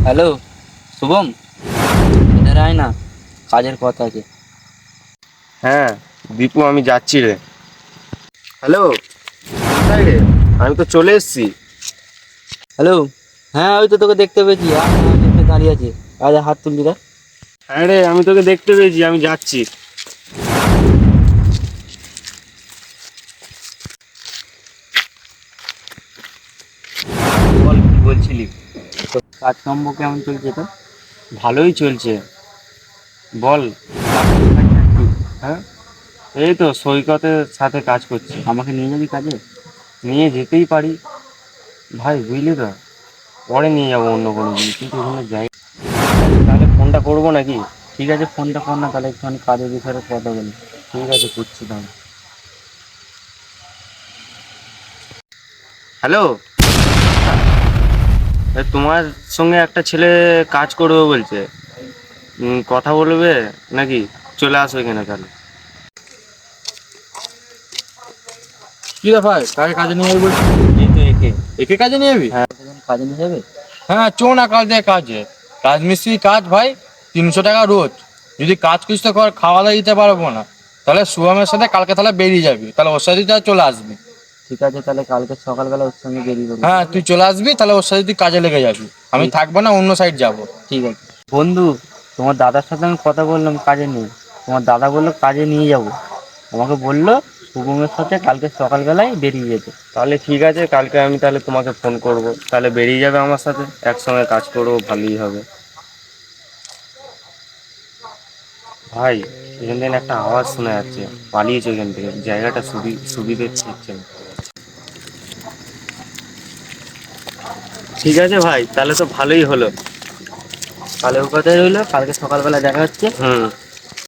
Hello Shubham, এধারে আয় না, কাজের কথা আছে। হ্যাঁ দীপু, আমি যাচ্ছি রে। হ্যালো, কোথায় রে? আমি তো চলে এসেছি। হ্যালো, হ্যাঁ ওই তো তোকে দেখতে পেয়েছি, দেখতে দাঁড়িয়ে আছে। কাজে হাত তুলবি রে। হ্যাঁ রে, আমি তোকে দেখতে পেয়েছি, আমি যাচ্ছি। বল, কি বলছিলি? তো কাজকর্ম কেমন চলছে তো? ভালোই চলছে। বল। হ্যাঁ, এই তো সৈকতের সাথে কাজ করছি। আমাকে নিয়ে যাবি কাজে? নিয়ে যেতেই পারি ভাই, বুঝলি তো। পরে নিয়ে যাবো অন্য কোনো দিন, কিন্তু ওখানে যাই। তাহলে ফোনটা করবো নাকি? ঠিক আছে, ফোনটা কর না, তাহলে একটুখানি কাজের বিষয়ে কথা বলি। ঠিক আছে, করছি তাহলে। হ্যালো, তোমার সঙ্গে একটা ছেলে কাজ করবে বলছে। কথা বলবে নাকি? চলে আসো এখানে তাহলে। কি ব্যাপার, কাকে কাজে নিয়ে যাবি বলছিস? এই তো একে। একে কাজে নিয়ে যাবি? হ্যাঁ। কতজন কাজে নিয়ে যাবে? হ্যাঁ, চো না কাল দিয়ে কাজে। রাজমিস্ত্রি কাজ ভাই, 300 টাকা রোজ। যদি কাজ করিস তো কর, খাওয়া দাওয়া দিতে পারবো না। তাহলে শুভমের সাথে কালকে তাহলে বেরিয়ে যাবি, তাহলে ওর সাথে তাহলে চলে আসবি। ঠিক আছে, তাহলে কালকে সকালবেলা ওর সঙ্গে বেরিয়ে পড়বো। হ্যাঁ, তুই চলে আসবি, তাহলে ওর সাথে তুই কাজে লেগে যাবি। আমি ঠিক থাকবো না, অন্য সাইড যাবো। ঠিক আছে বন্ধু, তোমার দাদার সাথে আমি কথা বললাম কাজে নিয়ে। তোমার দাদা বললো কাজে নিয়ে যাব। আমাকে বললো শুভমের সাথে কালকে সকালবেলায় বেরিয়ে যেতে। তাহলে ঠিক আছে, কালকে আমি তাহলে তোমাকে ফোন করব, তাহলে বেরিয়ে যাবে আমার সাথে, একসঙ্গে কাজ করবো, ভালোই হবে। ভাই, এখান থেকে একটা আওয়াজ শোনা যাচ্ছে। পালিয়েছে এখান থেকে, জায়গাটা সুবিধে হচ্ছে না। ঠিক আছে ভাই, তাহলে তো ভালোই হলো। তাহলে ও কথাই রইলো, কালকে সকালবেলা দেখা হচ্ছে। হুম।